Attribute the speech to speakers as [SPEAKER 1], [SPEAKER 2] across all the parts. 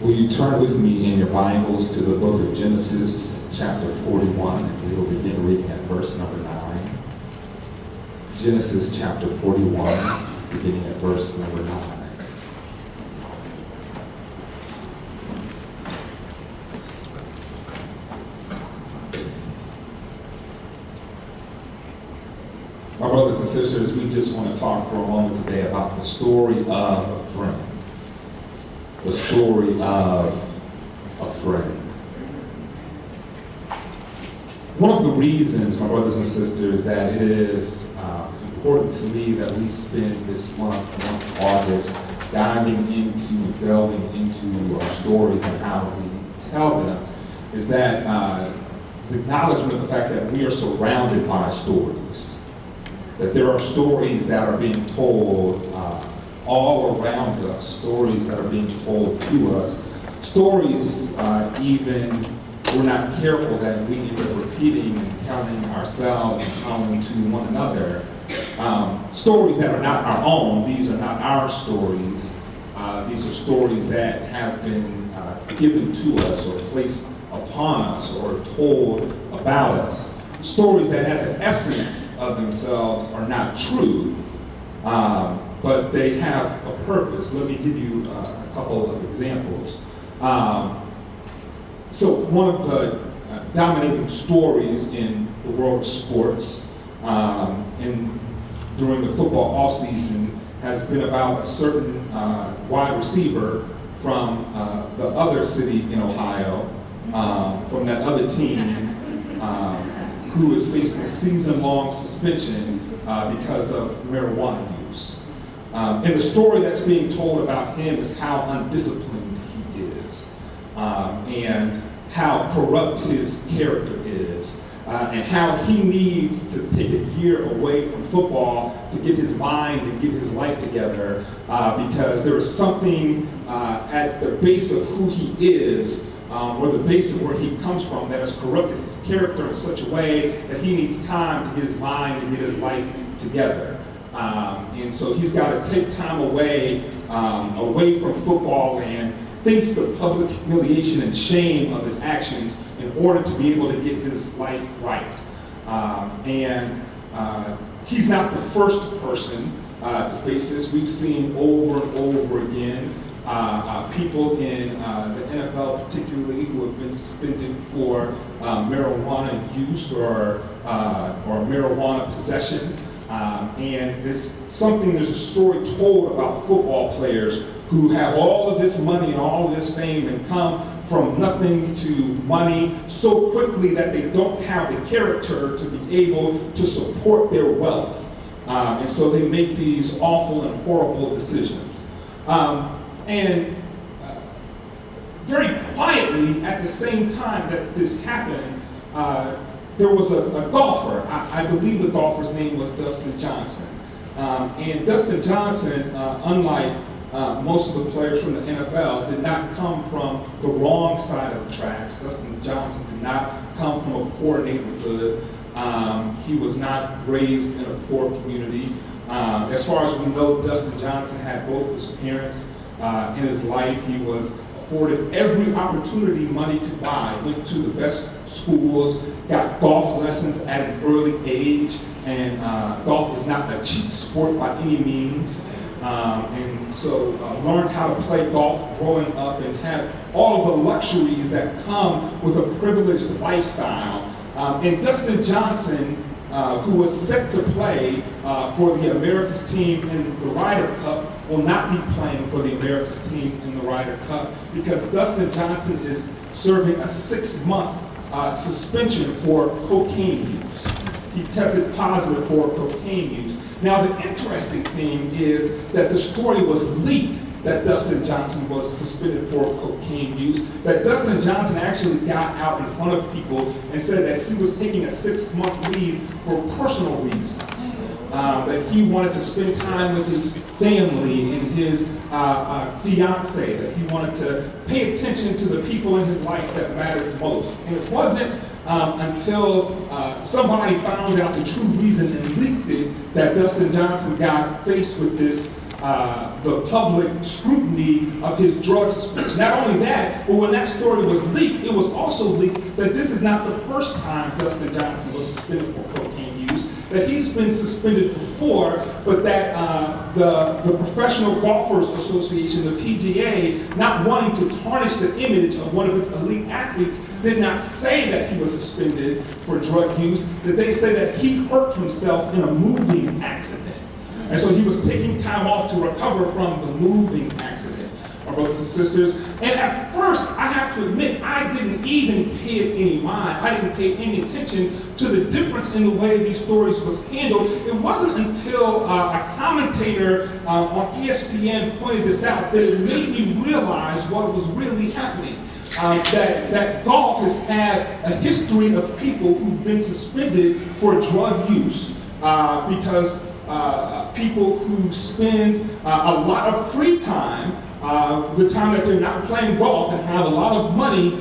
[SPEAKER 1] Will you turn with me in your Bibles to the book of Genesis, chapter 41, and we will begin reading at verse number 9. Genesis chapter 41, beginning at verse number 9. My brothers and sisters, we just want to talk for a moment today about the story of a friend. The story of a friend. One of the reasons, my brothers and sisters, that it is important to me that we spend this month of August, delving into our stories and how we tell them, is that it's acknowledgement of the fact that we are surrounded by stories. That there are stories that are being told all around us, stories that are being told to us, stories even we're not careful that we end up repeating and telling ourselves and telling to one another. Stories that are not our own, these are not our stories. These are stories that have been given to us or placed upon us or told about us. Stories that at the essence of themselves are not true, but they have a purpose. Let me give you a couple of examples. So one of the dominating stories in the world of sports during the football offseason has been about a certain wide receiver from the other city in Ohio, from that other team, who is facing a season-long suspension because of marijuana use. And the story that's being told about him is how undisciplined he is, and how corrupt his character is, and how he needs to take a year away from football to get his mind and get his life together, because there is something at the base of who he is, or the base of where he comes from, that has corrupted his character in such a way that he needs time to get his mind and get his life together. And so he's got to take time away from football and face the public humiliation and shame of his actions in order to be able to get his life right. And he's not the first person to face this. We've seen over and over again people in the NFL particularly who have been suspended for marijuana use or marijuana possession. And there's a story told about football players who have all of this money and all of this fame and come from nothing to money so quickly that they don't have the character to be able to support their wealth. And so they make these awful and horrible decisions. And very quietly, at the same time that this happened, there was a golfer. I believe the golfer's name was Dustin Johnson. And Dustin Johnson, unlike most of the players from the NFL, did not come from the wrong side of the tracks. Dustin Johnson did not come from a poor neighborhood. He was not raised in a poor community. As far as we know, Dustin Johnson had both his parents in his life. He was afforded every opportunity money could buy, went to the best schools, got golf lessons at an early age, and golf is not a cheap sport by any means. And so learned how to play golf growing up and had all of the luxuries that come with a privileged lifestyle. And Dustin Johnson, who was set to play for the America's team in the Ryder Cup, will not be playing for the America's team in the Ryder Cup because Dustin Johnson is serving a 6-month suspension for cocaine use. He tested positive for cocaine use. Now, the interesting thing is that the story was leaked that Dustin Johnson was suspended for cocaine use, that Dustin Johnson actually got out in front of people and said that he was taking a 6-month leave for personal reasons, that he wanted to spend time with his family and his fiance, that he wanted to pay attention to the people in his life that mattered most. And it wasn't until somebody found out the true reason and leaked it that Dustin Johnson got faced with this the public scrutiny of his drug suspension. Not only that, but when that story was leaked, it was also leaked that this is not the first time Dustin Johnson was suspended for cocaine use, that he's been suspended before, but that the Professional Golfers Association, the PGA, not wanting to tarnish the image of one of its elite athletes, did not say that he was suspended for drug use, that they say that he hurt himself in a moving accident. And so he was taking time off to recover from the moving accident, my brothers and sisters. And at first, I have to admit, I didn't even pay it any mind. I didn't pay any attention to the difference in the way these stories was handled. It wasn't until a commentator on ESPN pointed this out that it made me realize what was really happening. That golf has had a history of people who've been suspended for drug use because people who spend a lot of free time, the time that they're not playing golf and have a lot of money,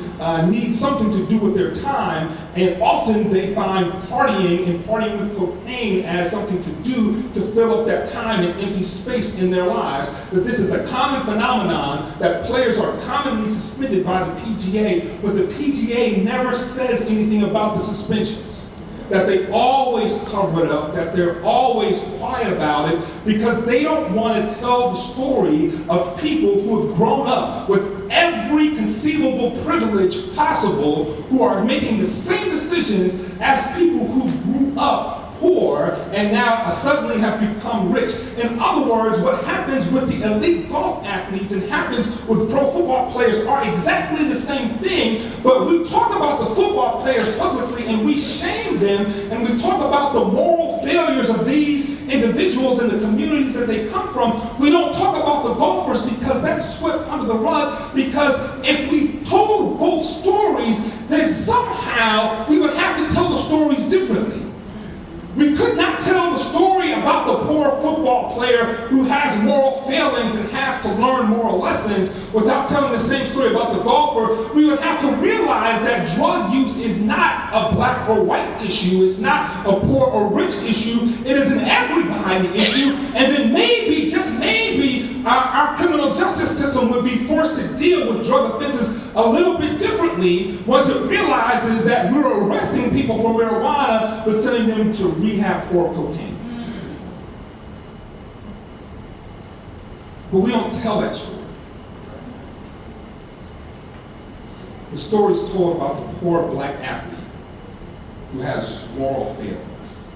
[SPEAKER 1] need something to do with their time, and often they find partying with cocaine as something to do to fill up that time and empty space in their lives. That this is a common phenomenon, that players are commonly suspended by the PGA, but the PGA never says anything about the suspensions. That they always cover it up, that they're always quiet about it, because they don't want to tell the story of people who have grown up with every conceivable privilege possible, who are making the same decisions as people who grew up poor and now suddenly have become rich. In other words, what happens with the elite golf athletes and happens with pro football players are exactly the same thing, but we talk about the football players publicly and we shame them, and we talk about the moral failures of these individuals and the communities that they come from. We don't talk about the golfers because that's swept under the rug, because if we told both stories, then somehow we would have to tell the stories differently. We could not tell the story about the poor football player who has moral failings and has to learn moral lessons without telling the same story about the golfer. We would have to realize that drug use is not a black or white issue. It's not a poor or rich issue. It is an everybody issue. And then maybe, just maybe, our criminal justice system would be forced to deal with drug offenses a little bit differently once it realizes that we're arresting people for marijuana but sending them to rehab for cocaine. But we don't tell that story. The story is told about the poor black athlete who has moral failings.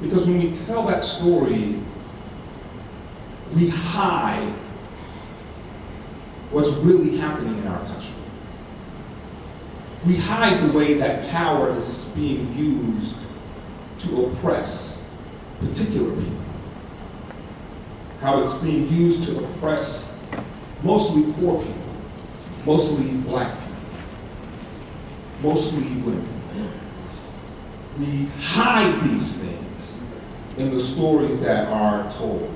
[SPEAKER 1] Because when we tell that story, we hide what's really happening in our country. We hide the way that power is being used to oppress particular people. How it's being used to oppress mostly poor people, mostly black people, mostly women. We hide these things in the stories that are told.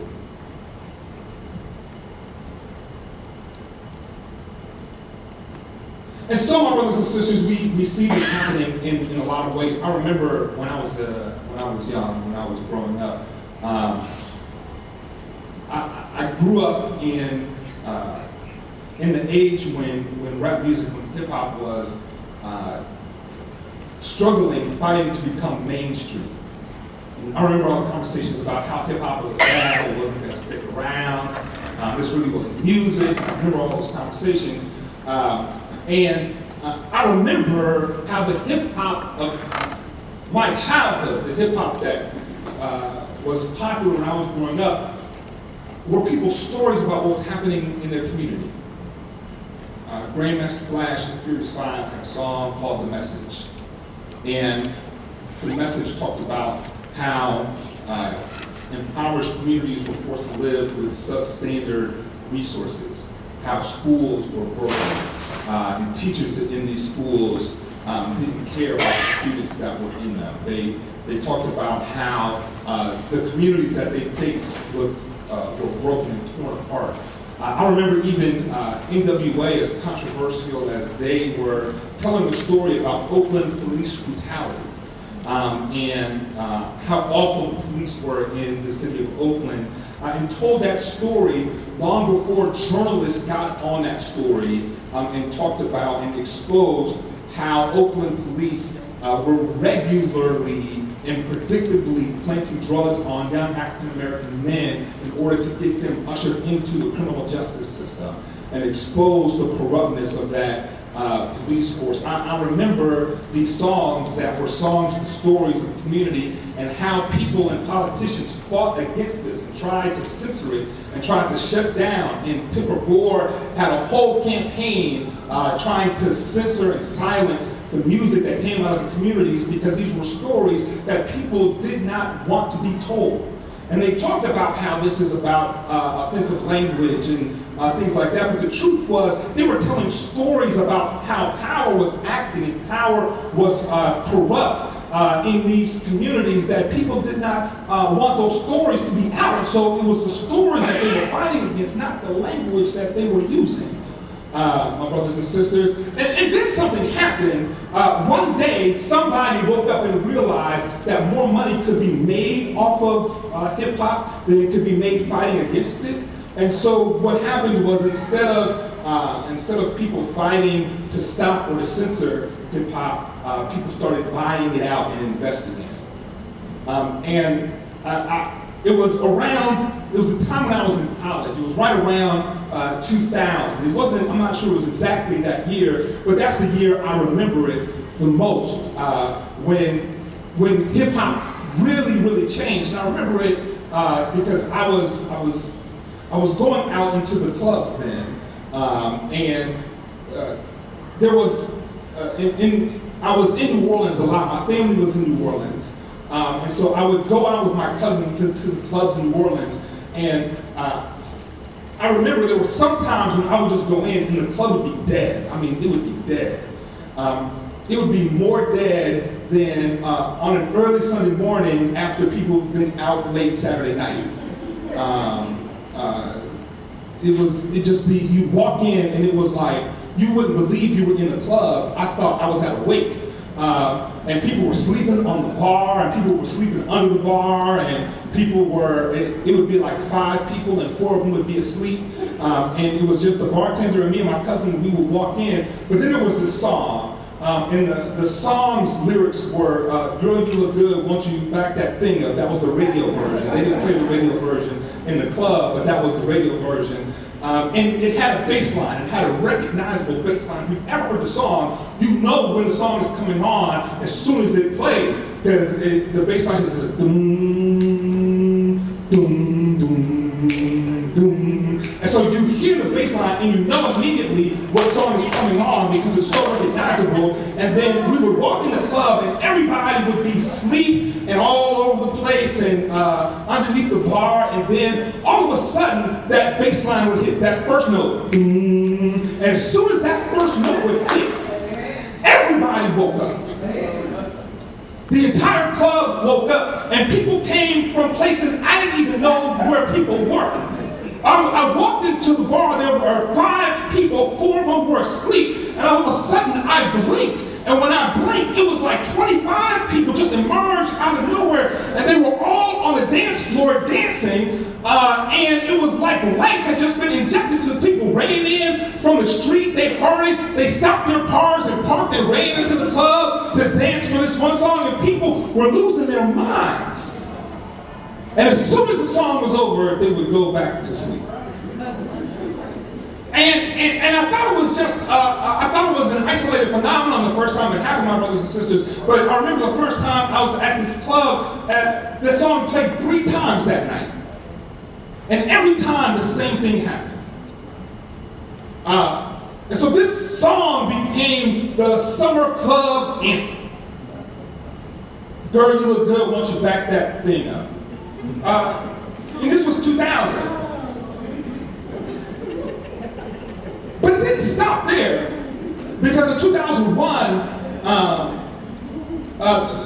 [SPEAKER 1] And so, my brothers and sisters, we see this happening in a lot of ways. I remember when I was young, when I was growing up, I grew up in the age when rap music, when hip hop was struggling, fighting to become mainstream. And I remember all the conversations about how hip hop was a fad, it wasn't going to stick around, this really wasn't music. I remember all those conversations. And I remember how the hip hop of my childhood, the hip hop that was popular when I was growing up, were people's stories about what was happening in their community. Grandmaster Flash and Furious Five had a song called The Message. And the message talked about how impoverished communities were forced to live with substandard resources, how schools were broken, and teachers in these schools didn't care about the students that were in them. They talked about how the communities that they faced were broken and torn apart. I remember even NWA, as controversial as they were, telling the story about Oakland police brutality and how awful the police were in the city of Oakland, and told that story long before journalists got on that story and talked about and exposed how Oakland police were regularly and predictably planting drugs on young African-American men in order to get them ushered into the criminal justice system and expose the corruptness of that police force. I remember these songs that were songs and stories of the community and how people and politicians fought against this and tried to censor it and tried to shut down. And Tipper Gore had a whole campaign trying to censor and silence the music that came out of the communities because these were stories that people did not want to be told. And they talked about how this is about offensive language and things like that, but the truth was they were telling stories about how power was acting and power was corrupt in these communities that people did not want those stories to be out. And so it was the stories that they were fighting against, not the language that they were using. My brothers and sisters. And then something happened. One day, somebody woke up and realized that more money could be made off of hip-hop than it could be made fighting against it. And so what happened was instead of people fighting to stop or to censor hip-hop, people started buying it out and investing in it. It was a time when I was in college. It was right around 2000. I'm not sure it was exactly that year, but that's the year I remember it the most, when hip hop really changed. And I remember it because I was going out into the clubs then, and there was I was in New Orleans a lot. My family was in New Orleans. And so I would go out with my cousins to the clubs in New Orleans, and I remember there were some times when I would just go in and the club would be dead. I mean, it would be dead. It would be more dead than on an early Sunday morning after people have been out late Saturday night. You'd walk in and it was like, you wouldn't believe you were in a club. I thought I was at a wake. And people were sleeping on the bar, and people were sleeping under the bar, and it would be like 5 people, and 4 of them would be asleep. And it was just the bartender and me and my cousin, we would walk in. But then there was this song, and the song's lyrics were, girl, you look good, won't you back that thing up? That was the radio version. They didn't play the radio version in the club, but that was the radio version. And it had a bass line. It had a recognizable bass line. If you've ever heard the song, you know when the song is coming on as soon as it plays, because the bass line is a doom, doom, doom, doom. And so you hear the bass line and you know immediately what song is coming on because it's so recognizable. And then we would walk in the club and everybody would be asleep and all over the place and underneath the bar, and then all of a sudden that bass line would hit that first note. And as soon as that first note would hit, everybody woke up. The entire club woke up, and people came from places I didn't even know where people were. I walked into the bar, there were 5 people, 4 of them were asleep, and all of a sudden I blinked. And when I blinked, it was like 25 people just emerged out of nowhere, and they were all on the dance floor dancing, and it was like life had just been injected to the people. Ran in from the street, they hurried, they stopped their cars and parked and ran into the club to dance for this one song, and people were losing their minds. And as soon as the song was over, they would go back to sleep. And I thought it was I thought it was an isolated phenomenon the first time it happened, my brothers and sisters. But I remember the first time I was at this club, the song played 3 times that night. And every time the same thing happened. And so this song became the summer club anthem. Girl, you look good, won't you back that thing up? And this was 2000. But it didn't stop there, because in 2001,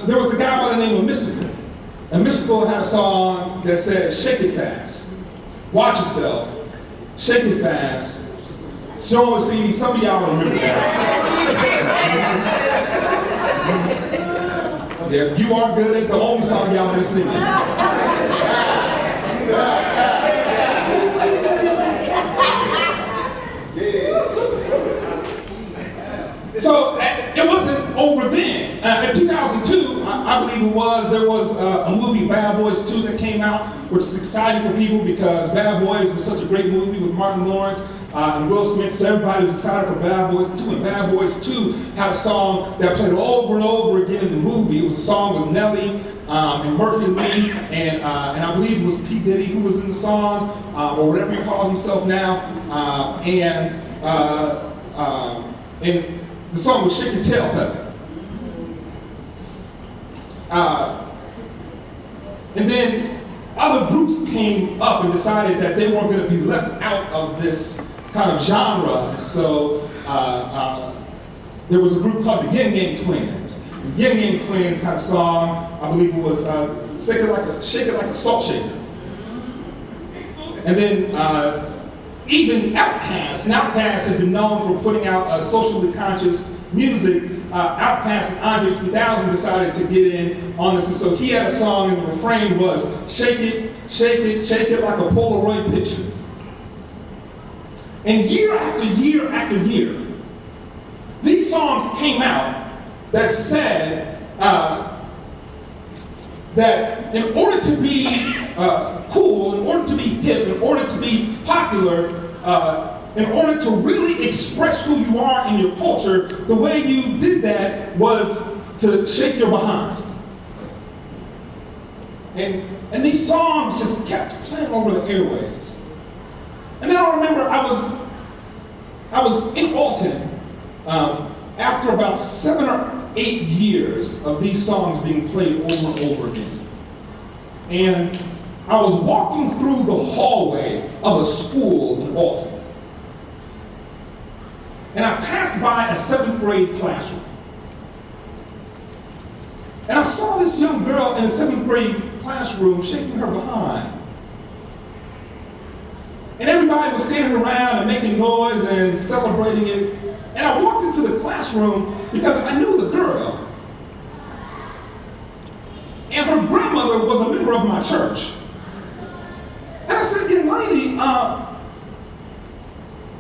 [SPEAKER 1] there was a guy by the name of Mystical. And Mystical had a song that said, shake it fast, watch yourself, shake it fast. Show and see, some of y'all remember that. Yeah, You Are Good ain't the only song y'all been singing. So it wasn't over then. In 2002, I believe it was, there was a movie, Bad Boys 2, that came out, which is exciting for people because Bad Boys was such a great movie with Martin Lawrence and Will Smith. So everybody was excited for Bad Boys 2. And Bad Boys 2 had a song that played over and over again in the movie. It was a song with Nelly and Murphy Lee, and I believe it was P. Diddy who was in the song, or whatever he calls himself now. And the song was Shake Your Tail Feather. And then other groups came up and decided that they weren't going to be left out of this kind of genre. And so there was a group called the Yin Yang Twins. The Yin Yang Twins had a song, I believe it was Shake It Like a Salt Shaker. And then even Outkast, and Outkast has been known for putting out socially conscious music. Outkast and Andre 3000 decided to get in on this, and so he had a song, and the refrain was, shake it, shake it, shake it like a Polaroid picture. And year after year after year, these songs came out that said that in order to be cool, in order to be hip, in order to be popular, in order to really express who you are in your culture, the way you did that was to shake your behind. And these songs just kept playing over the airwaves. And then I remember I was in Alton after about 7 or 8 years of these songs being played over and over again. And I was walking through the hallway of a school in Alton. And I passed by a 7th grade classroom. And I saw this young girl in the 7th grade classroom shaking her behind. And everybody was standing around and making noise and celebrating it. And I walked into the classroom because I knew the girl. And her grandmother was a member of my church. And I said, young lady,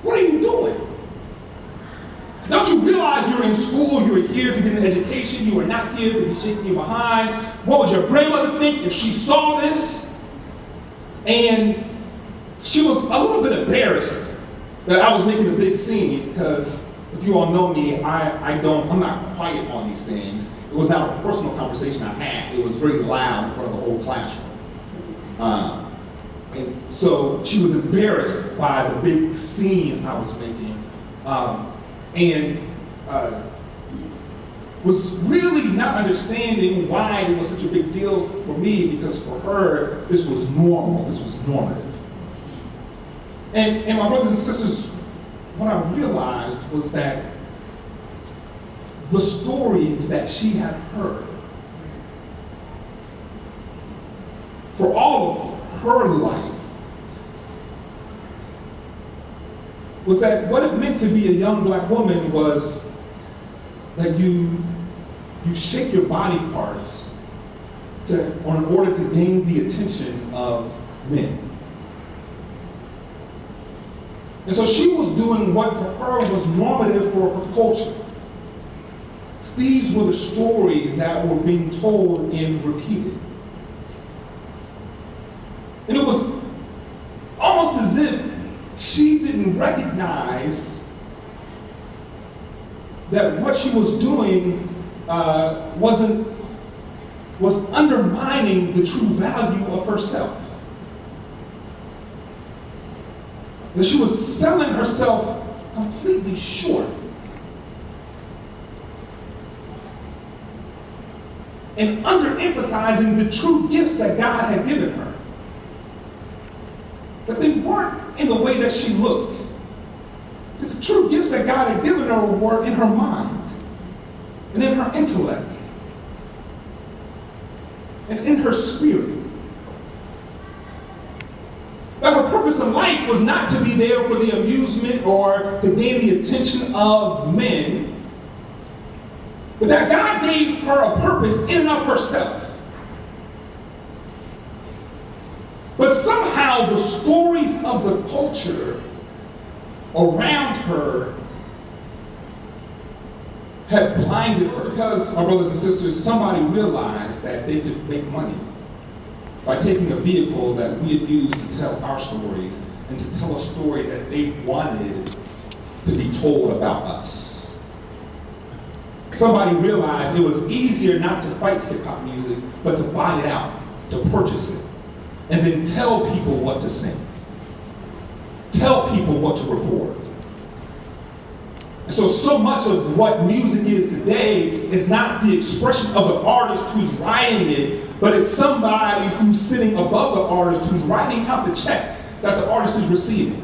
[SPEAKER 1] what are you doing? Don't you realize you're in school, you're here to get an education, you are not here to be shaking your behind? What would your grandmother think if she saw this? And she was a little bit embarrassed that I was making a big scene, because if you all know me, I'm not quiet on these things. It was not a personal conversation I had. It was very loud in front of the whole classroom. And so she was embarrassed by the big scene I was making. And was really not understanding why it was such a big deal for me, because for her, this was normal, this was normative. And my brothers and sisters, what I realized was that the stories that she had heard for all of her life was that what it meant to be a young black woman was that you shake your body parts in order to gain the attention of men. And so she was doing what for her was normative for her culture. These were the stories that were being told and repeated. And it was almost as if she didn't recognize that what she was doing was undermining the true value of herself. That she was selling herself completely short. And underemphasizing the true gifts that God had given her. That they weren't in the way that she looked. That the true gifts that God had given her were in her mind, and in her intellect, and in her spirit. That her purpose in life was not to be there for the amusement or to gain the attention of men, but that God gave her a purpose in and of herself. But somehow the stories of the culture around her had blinded her, because, my brothers and sisters, somebody realized that they could make money by taking a vehicle that we had used to tell our stories and to tell a story that they wanted to be told about us. Somebody realized it was easier not to fight hip-hop music, but to buy it out, to purchase it, and then tell people what to sing. Tell people what to record. And so much of what music is today is not the expression of the artist who's writing it, but it's somebody who's sitting above the artist who's writing out the check that the artist is receiving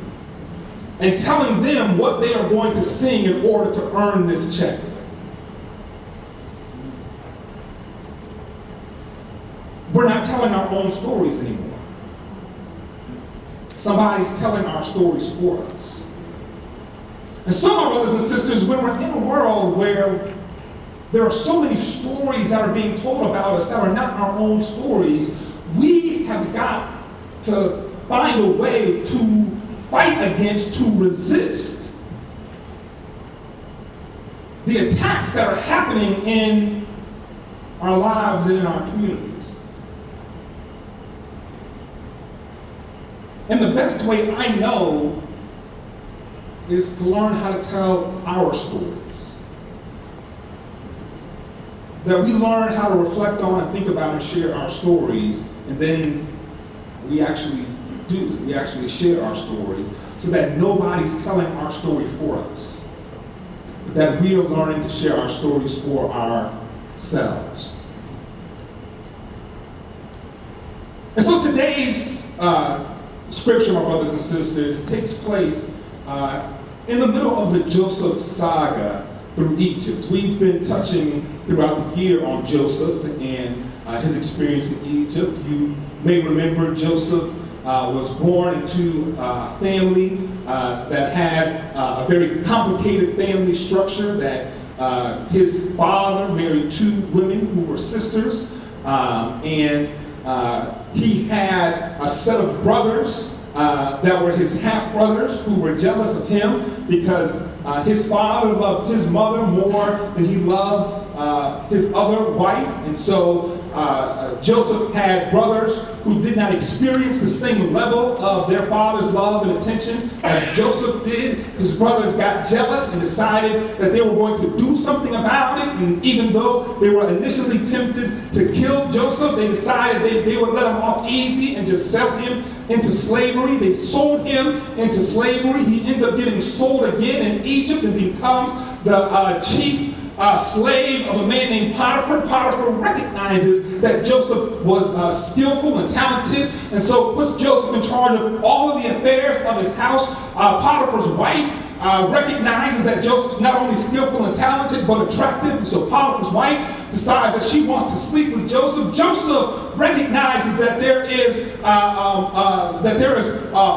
[SPEAKER 1] and telling them what they are going to sing in order to earn this check. We're not telling our own stories anymore. Somebody's telling our stories for us. And so, my brothers and sisters, when we're in a world where there are so many stories that are being told about us that are not our own stories, we have got to find a way to fight against, to resist the attacks that are happening in our lives and in our communities. And the best way I know is to learn how to tell our stories. That we learn how to reflect on and think about and share our stories, and then we actually do it. We actually share our stories so that nobody's telling our story for us. But that we are learning to share our stories for ourselves. And so today's scripture, my brothers and sisters, takes place in the middle of the Joseph saga through Egypt. We've been touching throughout the year on Joseph and his experience in Egypt. You may remember Joseph was born into a family that had a very complicated family structure, that his father married two women who were sisters, and he had a set of brothers that were his half-brothers who were jealous of him because his father loved his mother more than he loved his other wife. And so Joseph had brothers who did not experience the same level of their father's love and attention as Joseph did. His brothers got jealous and decided that they were going to do something about it. And even though they were initially tempted to kill Joseph, they decided they would let him off easy and just sell him into slavery. They sold him into slavery. He ends up getting sold again in Egypt and becomes the chief slave of a man named Potiphar. Potiphar recognizes that Joseph was skillful and talented, and so puts Joseph in charge of all of the affairs of his house. Potiphar's wife recognizes that Joseph's not only skillful and talented, but attractive, and so Potiphar's wife decides that she wants to sleep with Joseph. Joseph recognizes that there is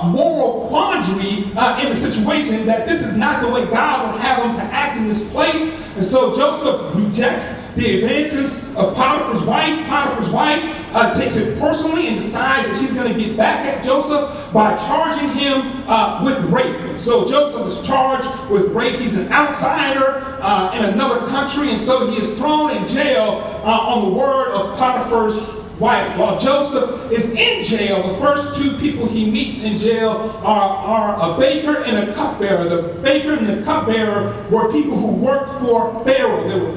[SPEAKER 1] moral quandary in the situation, that this is not the way God would have him to act in this place. And so Joseph rejects the advances of Potiphar's wife. Potiphar's wife takes it personally and decides that she's going to get back at Joseph by charging him with rape. And so Joseph is charged with rape. He's an outsider in another country, and so he is thrown in jail on the word of Potiphar's wife. While Joseph is in jail, the first two people he meets in jail are a baker and a cupbearer. The baker and the cupbearer were people who worked for Pharaoh. They were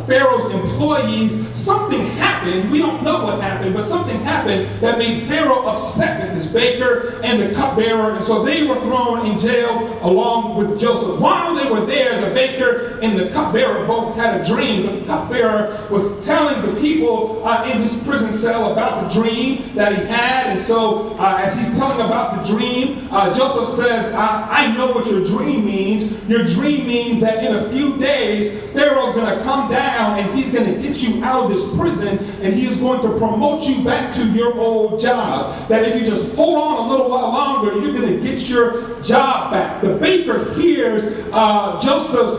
[SPEAKER 1] Pharaoh's employees. Something happened, we don't know what happened, but something happened that made Pharaoh upset with his baker and the cupbearer, and so they were thrown in jail along with Joseph. While they were there, the baker and the cupbearer both had a dream. The cupbearer was telling the people in his prison cell about the dream that he had, and so as he's telling about the dream, Joseph says, I know what your dream means. Your dream means that in a few days, Pharaoh's going to come down and he's going to get you out of this prison, and he is going to promote you back to your old job. That if you just hold on a little while longer, you're going to get your job back. The baker hears Joseph's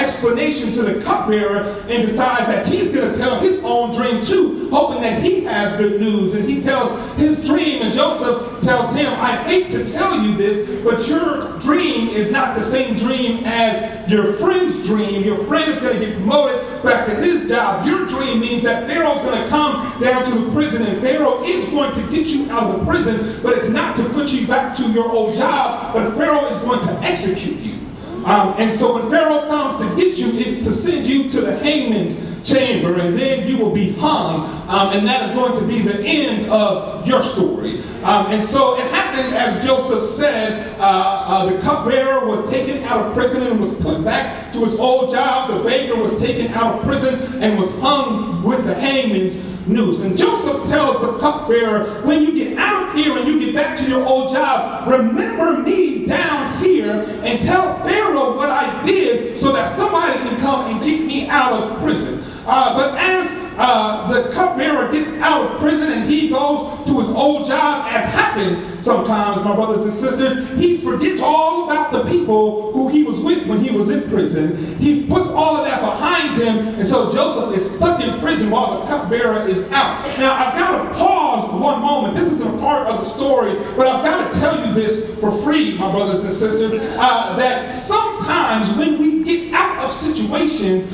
[SPEAKER 1] explanation to the cupbearer and decides that he's going to tell his own dream too. hoping that he has good news. And he tells his dream, and Joseph tells him, I hate to tell you this, but your dream is not the same dream as your friend's dream. Your friend is going to get promoted back to his job. Your dream means that Pharaoh's going to come down to the prison, and Pharaoh is going to get you out of the prison, but it's not to put you back to your old job, but Pharaoh is going to execute you. And so when Pharaoh comes to get you, it's to send you to the hangman's chamber, and then you will be hung, and that is going to be the end of your story. And so it happened as Joseph said. The cupbearer was taken out of prison and was put back to his old job. The baker was taken out of prison and was hung with the hangman's noose. And Joseph tells the cupbearer, when you get out of here and you get back to your old job, remember me down here and tell Pharaoh what I did so that somebody can come and get me out of prison. But as the cupbearer gets out of prison and he goes to his old job, as happens sometimes, my brothers and sisters, he forgets all about the people who he was with when he was in prison. He puts all of that behind him, and so Joseph is stuck in prison while the cupbearer is out. Now, I've got to pause one moment. This isn't a part of the story, but I've got to tell you this for free, my brothers and sisters, that sometimes when we get out of situations,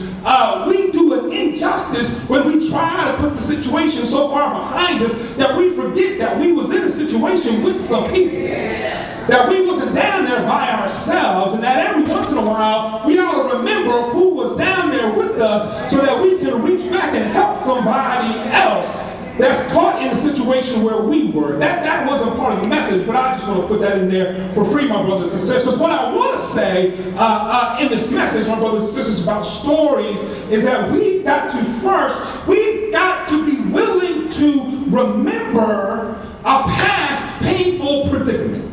[SPEAKER 1] we do an injustice when we try to put the situation so far behind us that we forget that we was in a situation with some people. That we wasn't down there by ourselves, and that every once in a while we ought to remember who was down there with us so that we can reach back and help somebody else that's caught in a situation where we were. That wasn't part of the message, but I just want to put that in there for free, my brothers and sisters. What I want to say in this message, my brothers and sisters, about stories is that we've got to be willing to remember a past painful predicament.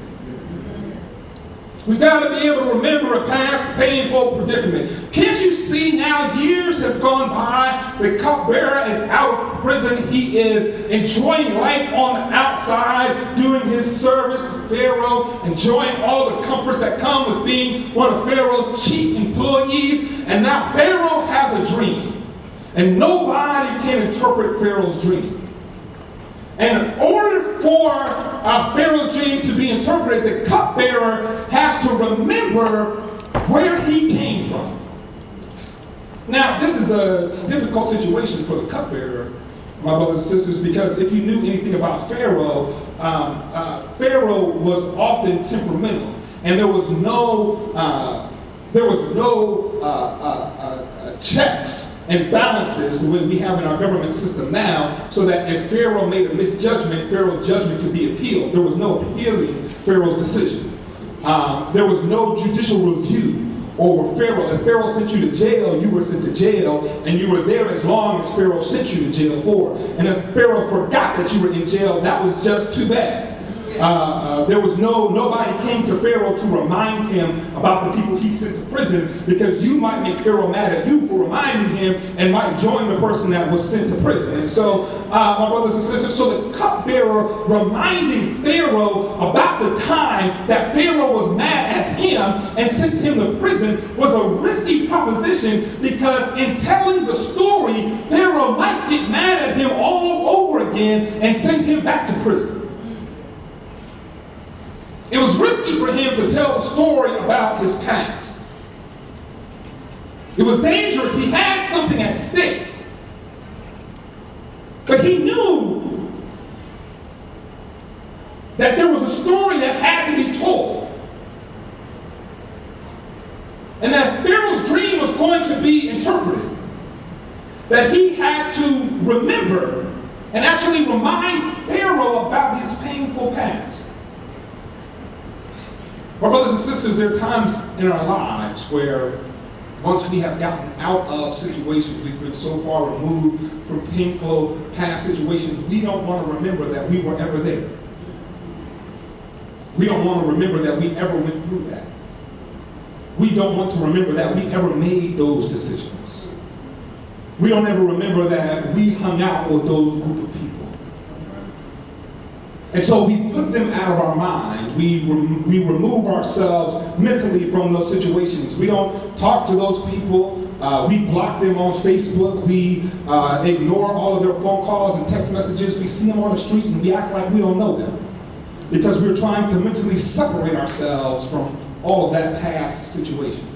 [SPEAKER 1] We've got to be able to remember a past painful predicament. Can't you see now years have gone by, the cupbearer is out of prison, he is enjoying life on the outside, doing his service to Pharaoh, enjoying all the comforts that come with being one of Pharaoh's chief employees, and now Pharaoh has a dream, and nobody can interpret Pharaoh's dream. And in order for Pharaoh's dream to be interpreted, the cupbearer has to remember where he came from. Now, this is a difficult situation for the cupbearer, my brothers and sisters, because if you knew anything about Pharaoh, Pharaoh was often temperamental, and there was no checks and balances the way we have in our government system now, so that if Pharaoh made a misjudgment, Pharaoh's judgment could be appealed. There was no appealing Pharaoh's decision. There was no judicial review over Pharaoh. If Pharaoh sent you to jail, you were sent to jail, and you were there as long as Pharaoh sent you to jail for. And if Pharaoh forgot that you were in jail, that was just too bad. There was nobody came to Pharaoh to remind him about the people he sent to prison, because you might make Pharaoh mad at you for reminding him and might join the person that was sent to prison. And so, my brothers and sisters, so the cupbearer reminding Pharaoh about the time that Pharaoh was mad at him and sent him to prison was a risky proposition, because in telling the story, Pharaoh might get mad at him all over again and send him back to prison. It was risky for him to tell the story about his past. It was dangerous. He had something at stake. But he knew that there was a story that had to be told. And that Pharaoh's dream was going to be interpreted. That he had to remember and actually remind Pharaoh about his painful past. My brothers and sisters, there are times in our lives where once we have gotten out of situations, we've been so far removed from painful past situations, we don't want to remember that we were ever there. We don't want to remember that we ever went through that. We don't want to remember that we ever made those decisions. We don't ever remember that we hung out with those group of people. And so we put them out of our minds. We remove ourselves mentally from those situations. We don't talk to those people. We block them on Facebook. We ignore all of their phone calls and text messages. We see them on the street and we act like we don't know them, because we're trying to mentally separate ourselves from all of that past situation.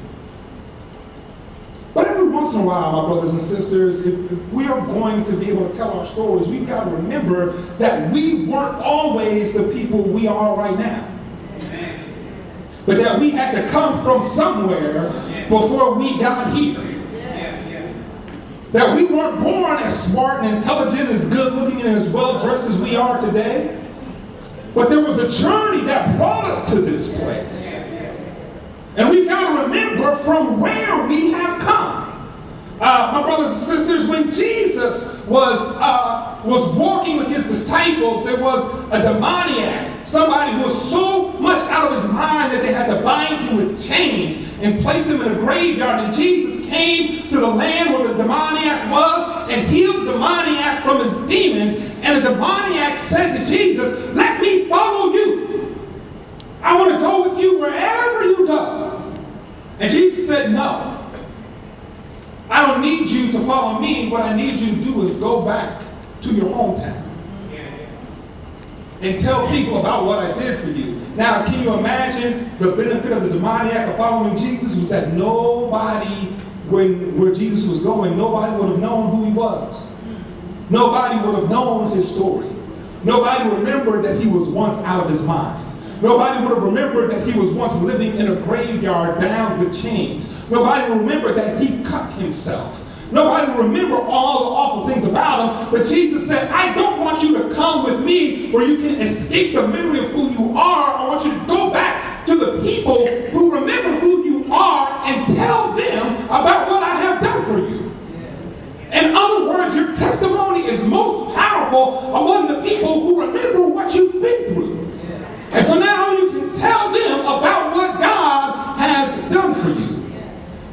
[SPEAKER 1] But every once in a while, my brothers and sisters, if we are going to be able to tell our stories, we've got to remember that we weren't always the people we are right now. But that we had to come from somewhere before we got here. That we weren't born as smart and intelligent, as good looking and as well dressed as we are today. But there was a journey that brought us to this place. And we've got to remember from where we have come. My brothers and sisters, when Jesus was walking with his disciples, there was a demoniac, somebody who was so much out of his mind that they had to bind him with chains and place him in a graveyard. And Jesus came to the land where the demoniac was and healed the demoniac from his demons. And the demoniac said to Jesus, "Let me follow you. I want to go with you wherever you go." And Jesus said, "No. I don't need you to follow me. What I need you to do is go back to your hometown and tell people about what I did for you." Now, can you imagine the benefit of the demoniac of following Jesus was that nobody, where Jesus was going, nobody would have known who he was. Nobody would have known his story. Nobody would remember that he was once out of his mind. Nobody would have remembered that he was once living in a graveyard bound with chains. Nobody would remember that he cut himself. Nobody would remember all the awful things about him. But Jesus said, "I don't want you to come with me where you can escape the memory of who you are. I want you to go back to the people who remember who you are and tell them about what I have done for you." In other words, your testimony is most powerful among the people who remember what you've been through. And so now you can tell them about what God has done for you.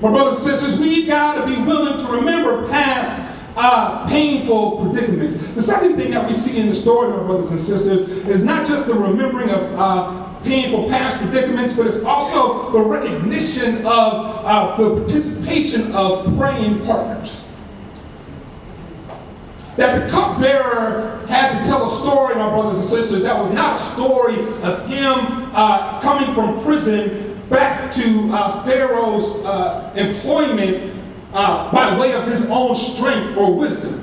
[SPEAKER 1] My brothers and sisters, we've got to be willing to remember past painful predicaments. The second thing that we see in the story, my brothers and sisters, is not just the remembering of painful past predicaments, but it's also the recognition of the participation of praying partners. That the cupbearer had to tell a story, my brothers and sisters, that was not a story of him coming from prison back to Pharaoh's employment by way of his own strength or wisdom.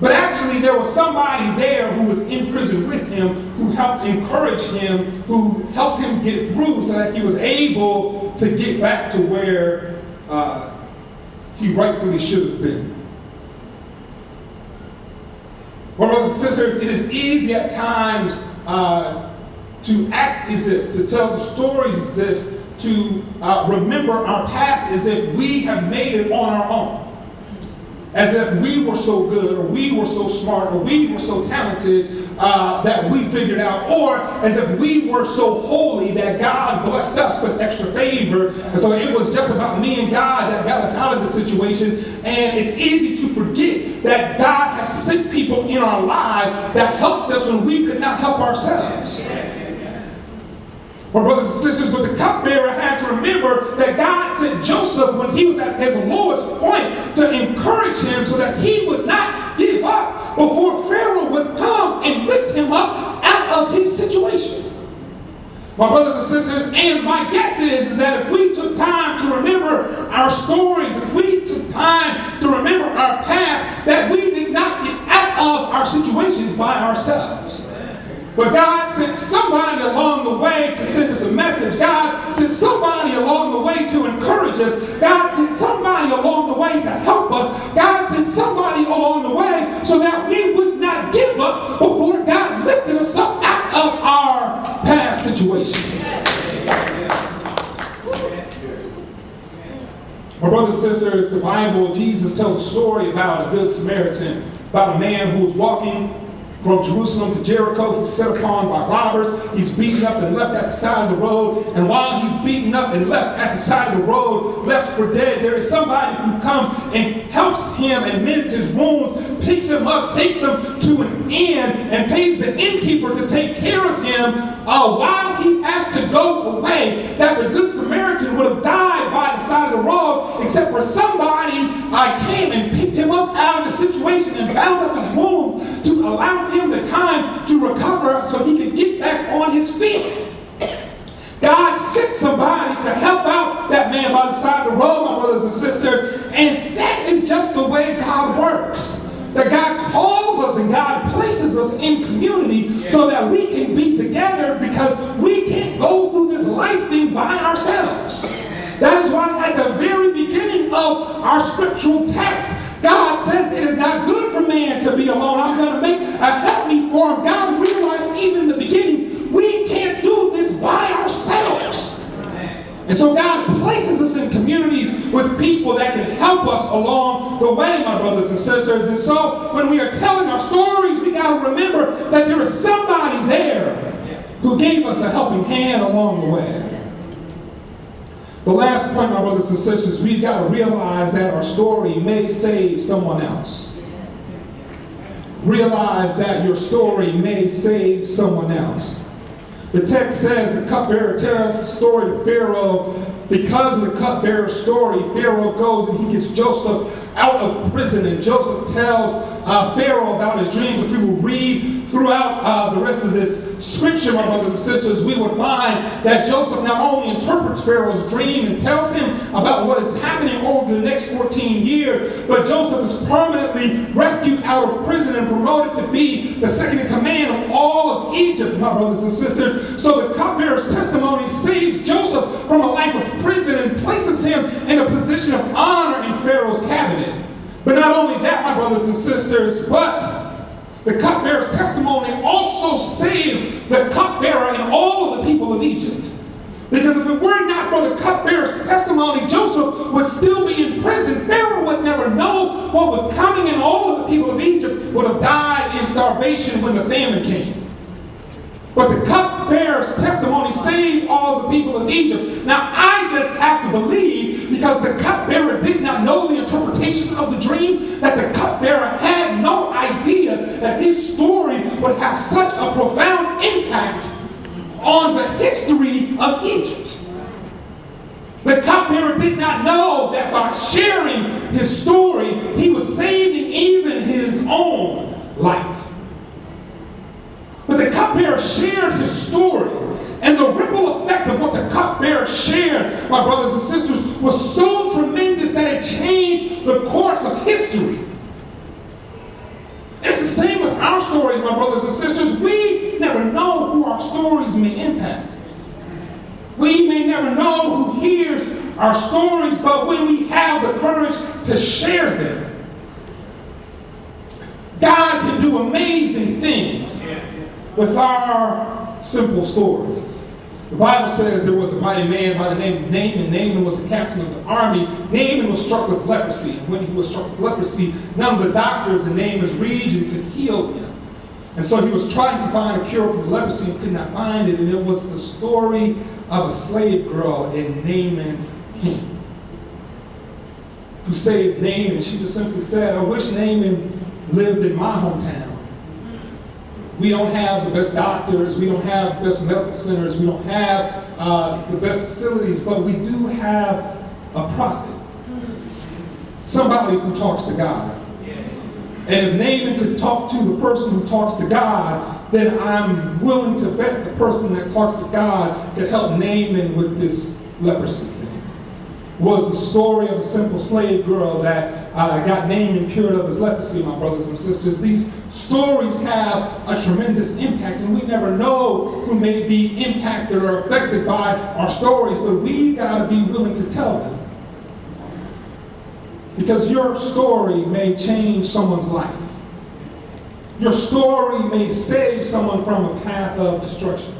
[SPEAKER 1] But actually there was somebody there who was in prison with him, who helped encourage him, who helped him get through so that he was able to get back to where he rightfully should have been. Well, brothers and sisters, it is easy at times to act as if, to tell the stories as if, to remember our past as if we have made it on our own. As if we were so good, or we were so smart, or we were so talented that we figured out, or as if we were so holy that God blessed us with extra favor. And so it was just about me and God that got us out of the situation. And it's easy to forget that God has sent people in our lives that helped us when we could not help ourselves. My brothers and sisters, but the cupbearer had to remember that God sent Joseph when he was at his lowest point to encourage him so that he would not give up before Pharaoh would come and lift him up out of his situation. My brothers and sisters, and my guess is that if we took time to remember our stories, if we took time to remember our past, that we did not get out of our situations by ourselves. But God sent somebody along the way to send us a message. God sent somebody along the way to encourage us. God sent somebody along the way to help us. God sent somebody along the way so that we would not give up before God lifted us up out of our past situation. My brothers and sisters, the Bible, Jesus tells a story about a good Samaritan, about a man who was walking from Jerusalem to Jericho. He's set upon by robbers. He's beaten up and left at the side of the road. And while he's beaten up and left at the side of the road, left for dead, there is somebody who comes and helps him and mends his wounds, picks him up, takes him to an inn, and pays the innkeeper to take care of him while he has to go away. That the Good Samaritan would have died by the side of the road, except for somebody came and picked him up out of the situation and bound up his wounds to allow him the time to recover so he could get back on his feet. God sent somebody to help out that man by the side of the road, my brothers and sisters, and that is just the way God works. That God calls us and God places us in community so that we can be together, because we can't go through this life thing by ourselves. That is why at the very beginning of our scriptural text, God says it is not good for man to be alone. I'm going to make a helpmeet for him. God realized even in the beginning, we can't do this by ourselves. And so God places us in communities with people that can help us along the way, my brothers and sisters. And so when we are telling our stories, we got to remember that there is somebody there who gave us a helping hand along the way. The last point, my brothers and sisters, we've got to realize that our story may save someone else. Realize that your story may save someone else. The text says the cupbearer tells the story to Pharaoh. Because of the cupbearer's story, Pharaoh goes and he gets Joseph out of prison, and Joseph tells Pharaoh about his dreams. If we will read throughout the rest of this scripture, my brothers and sisters, we will find that Joseph not only interprets Pharaoh's dream and tells him about what is happening over the next 14 years, but Joseph is permanently rescued out of prison and promoted to be the second in command of all of Egypt, my brothers and sisters. So the cupbearer's testimony saves Joseph from a life of prison and places him in a position of honor in Pharaoh's cabinet. But not only that, my brothers and sisters, but the cupbearer's testimony also saves the cupbearer and all of the people of Egypt. Because if it were not for the cupbearer's testimony, Joseph would still be in prison. Pharaoh would never know what was coming, and all of the people of Egypt would have died in starvation when the famine came. But the cupbearer's testimony saved all the people of Egypt. Now, I just have to believe, because the cupbearer did not know the interpretation of the dream, that the cupbearer had no idea that this story would have such a profound impact on the history of Egypt. The cupbearer did not know that by sharing his story, he was saving even his own life. But the cupbearer shared his story, and the ripple effect of what the cupbearer shared, my brothers and sisters, was so tremendous that it changed the course of history. It's the same with our stories, my brothers and sisters. We never know who our stories may impact. We may never know who hears our stories, but when we have the courage to share them, God can do amazing things with our simple stories. The Bible says there was a mighty man by the name of Naaman. Naaman was the captain of the army. Naaman was struck with leprosy. When he was struck with leprosy, none of the doctors in Naaman's region could heal him. And so he was trying to find a cure for the leprosy and could not find it. And it was the story of a slave girl in Naaman's king who saved Naaman. She just simply said, I wish Naaman lived in my hometown. We don't have the best doctors, we don't have the best medical centers, we don't have the best facilities, but we do have a prophet. Somebody who talks to God. And if Naaman could talk to the person who talks to God, then I'm willing to bet the person that talks to God could help Naaman with this leprosy thing. Was the story of a simple slave girl that got Naaman cured of his leprosy, my brothers and sisters. These stories have a tremendous impact, and we never know who may be impacted or affected by our stories, but we've got to be willing to tell them. Because your story may change someone's life. Your story may save someone from a path of destruction.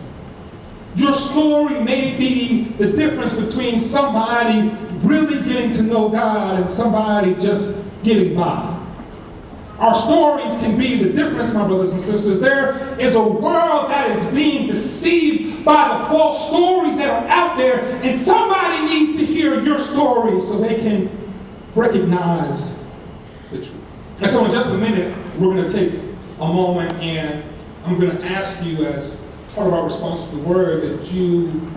[SPEAKER 1] Your story may be the difference between somebody really getting to know God and somebody just getting by. Our stories can be the difference, my brothers and sisters. There is a world that is being deceived by the false stories that are out there, and somebody needs to hear your story so they can recognize the truth. And so in just a minute, we're going to take a moment, and I'm going to ask you, as part of our response to the word, that you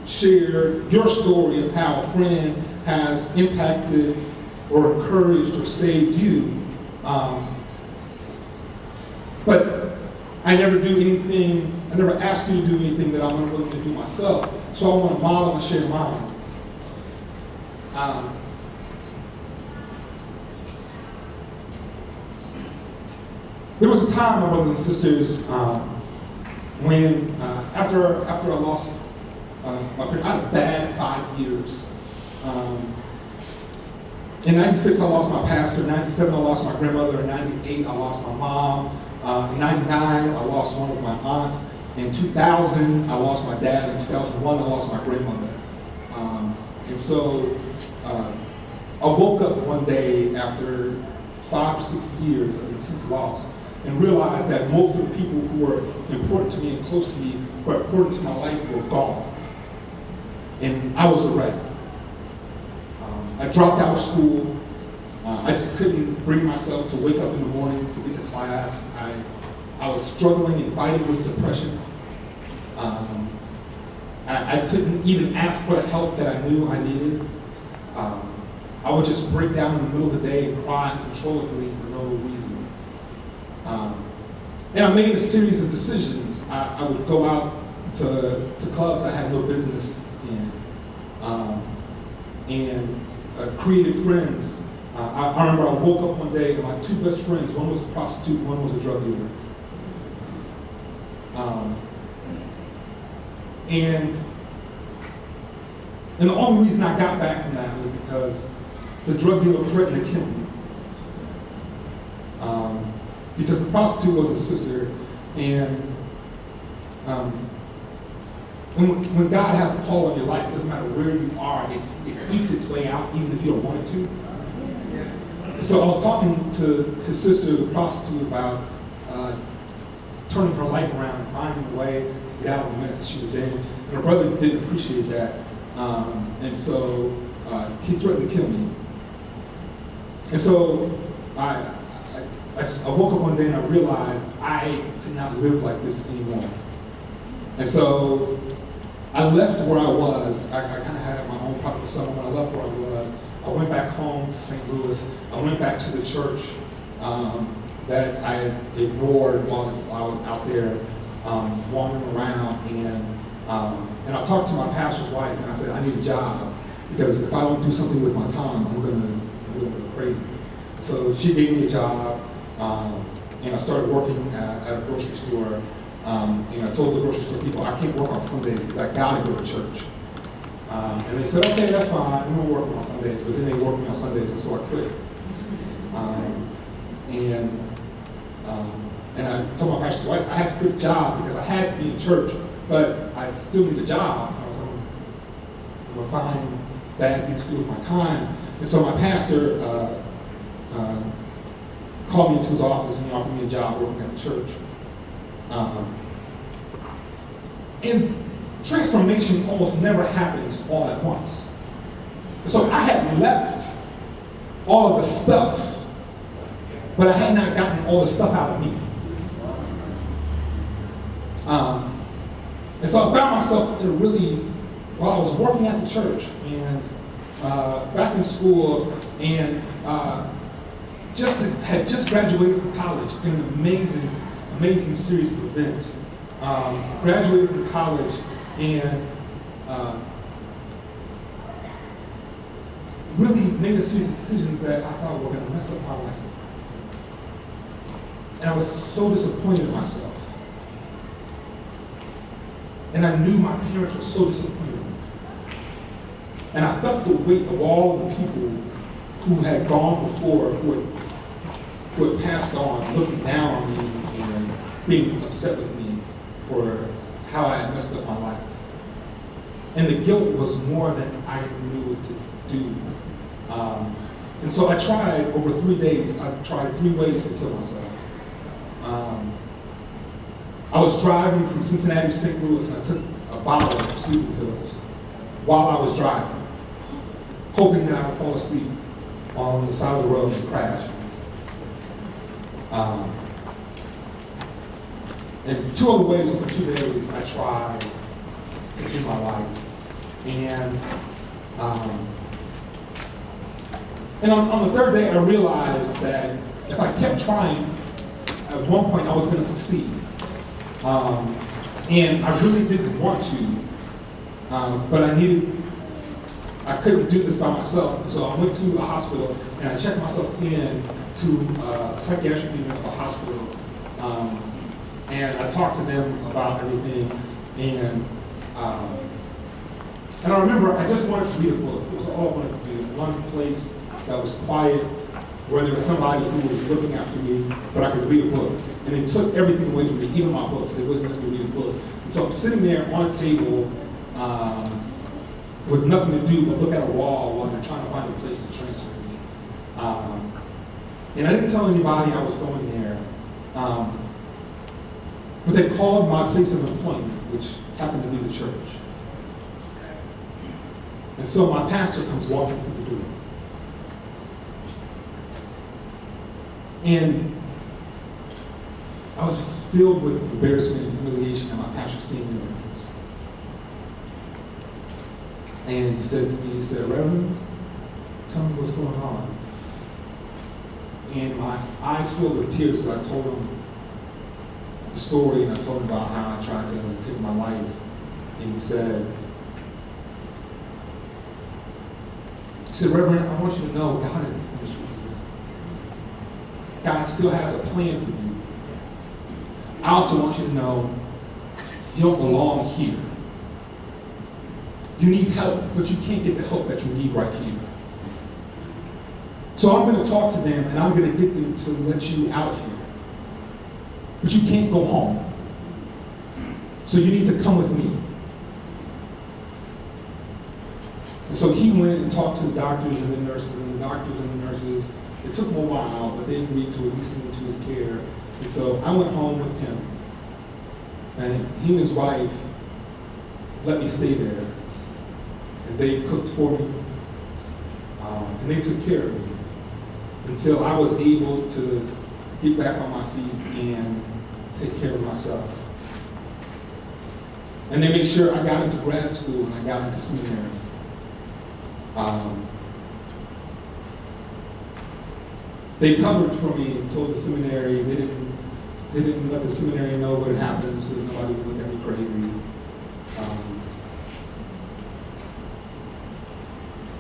[SPEAKER 1] share your story of how a friend has impacted or encouraged or saved you. But I never do anything, I never ask you to do anything that I'm unwilling to do myself. So I want to model and share mine. There was a time, my brothers and sisters, when after I lost my parents, I had a bad 5 years. In 96, I lost my pastor. In 97, I lost my grandmother. In 98, I lost my mom. In 99, I lost one of my aunts. In 2000, I lost my dad. In 2001, I lost my grandmother. And so I woke up one day after 5 or 6 years of intense loss and realized that most of the people who were important to me and close to me, who were important to my life, were gone. And I was a wreck. I dropped out of school. I just couldn't bring myself to wake up in the morning to get to class. I was struggling and fighting with depression. I couldn't even ask for the help that I knew I needed. I would just break down in the middle of the day and cry uncontrollably for no reason. And I made a series of decisions. I would go out to clubs I had no business in, and created friends. I remember I woke up one day and my two best friends, one was a prostitute, one was a drug dealer. And the only reason I got back from that was because the drug dealer threatened to kill me. Because the prostitute was a sister, and when God has a call on your life, it doesn't matter where you are, it eats its way out even if you don't want it to. So I was talking to his sister, the prostitute, about turning her life around and finding a way to get out of the mess that she was in. And her brother didn't appreciate that. And so he threatened to kill me. And so I woke up one day and I realized I could not live like this anymore. And so I left where I was. I kind of had my own pocket of summer. When I left where I was, I went back home to St. Louis. I went back to the church that I had ignored while I was out there wandering around. And I talked to my pastor's wife and I said, I need a job because if I don't do something with my time, I'm gonna go crazy. So she gave me a job, and I started working at a grocery store. And I told the grocery store people, I can't work on Sundays because I gotta go to church. And they said, okay, that's fine, we won't work on Sundays. But then they worked me on Sundays, and so I quit. And I told my pastor's wife, I had to quit the job because I had to be in church, but I still need a job. I was like, I'm gonna find bad things to do with my time. And so my pastor called me into his office and he offered me a job working at the church. And transformation almost never happens all at once. And so I had left all of the stuff, but I had not gotten all the stuff out of me. And so I found myself in while I was working at the church and back in school and had just graduated from college in an amazing series of events. Graduated from college and really made a series of decisions that I thought were going to mess up my life. And I was so disappointed in myself. And I knew my parents were so disappointed in me. And I felt the weight of all the people who had gone before, who had passed on, looking down on me and being upset with me for how I had messed up my life. And the guilt was more than I knew what to do. And so I tried over 3 days, I tried 3 ways to kill myself. I was driving from Cincinnati to St. Louis and I took a bottle of sleeping pills while I was driving, hoping that I would fall asleep on the side of the road and crash. And 2 other ways over 2 days I tried to end my life. And And on the third day, I realized that if I kept trying, at one point I was going to succeed. And I really didn't want to, but I couldn't do this by myself. So I went to a hospital and I checked myself in to a psychiatric unit of a hospital. And I talked to them about everything. And I remember I just wanted to read a book. It was all I wanted to do. One place that was quiet, where there was somebody who was looking after me, but I could read a book. And they took everything away from me, even my books. They wouldn't let me read a book. And so I'm sitting there on a table with nothing to do but look at a wall while they're trying to find a place to transfer me. And I didn't tell anybody I was going there. But they called my place of employment, which happened to be the church. And so my pastor comes walking through the door. And I was just filled with embarrassment and humiliation at my pastor seeing me like this. And he said to me, he said, "Reverend, tell me what's going on." And my eyes filled with tears as I told him the story, and I told him about how I tried to take my life. And he said, "Reverend, I want you to know God isn't finished with you. God still has a plan for you. I also want you to know you don't belong here. You need help, but you can't get the help that you need right here. So I'm going to talk to them, and I'm going to get them to let you out of here. But you can't go home. So you need to come with me." And so he went and talked to the doctors and the nurses, and the doctors and the nurses, it took them a while, but they agreed to release him into his care. And so I went home with him, and he and his wife let me stay there. And they cooked for me, and they took care of me until I was able to get back on my feet and take care of myself. And they made sure I got into grad school and I got into seminary. They covered for me and told the seminary they didn't let the seminary know what had happened, so that nobody would look at me crazy.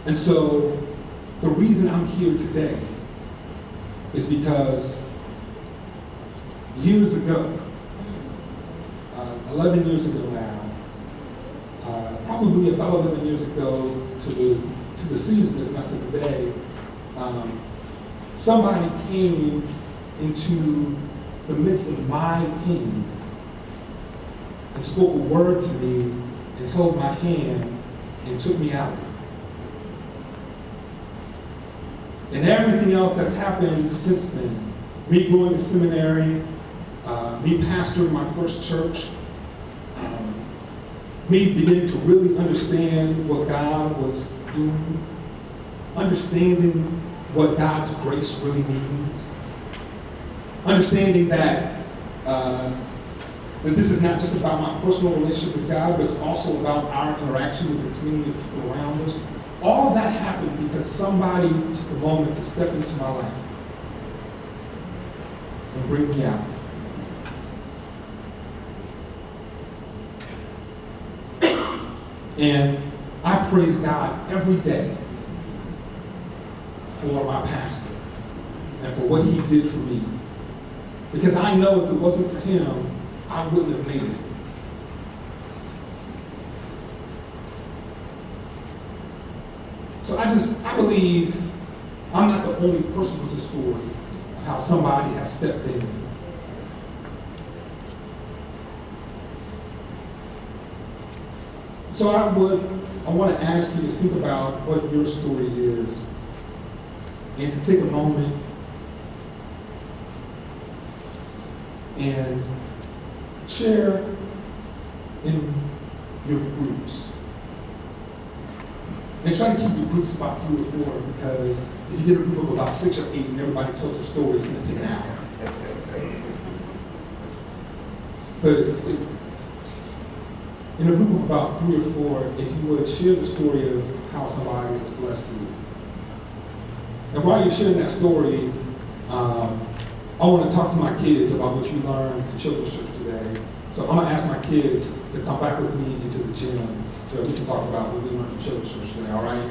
[SPEAKER 1] And so the reason I'm here today is because years ago, 11 years ago now, probably about 11 years ago to the season, if not to the day, somebody came into the midst of my pain and spoke a word to me and held my hand and took me out. And everything else that's happened since then, me going to seminary, me pastoring my first church, me beginning to really understand what God was doing, understanding what God's grace really means, understanding that this is not just about my personal relationship with God, but it's also about our interaction with the community of people around us. All of that happened because somebody took a moment to step into my life and bring me out. And I praise God every day for my pastor and for what he did for me. Because I know if it wasn't for him, I wouldn't have made it. So I believe I'm not the only person with the story of how somebody has stepped in. So I want to ask you to think about what your story is and to take a moment and share in your groups. And try to keep the groups about 3 or 4, because if you get a group of about 6 or 8 and everybody tells their story, it's going to take an hour. But in a group of about 3 or 4, if you would share the story of how somebody has blessed you. And while you're sharing that story, I want to talk to my kids about what you learned in Children's Church today. So I'm going to ask my kids to come back with me into the gym so that we can talk about what we learned in Children's Church today, all right?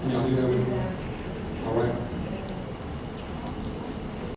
[SPEAKER 1] Can y'all do that with me?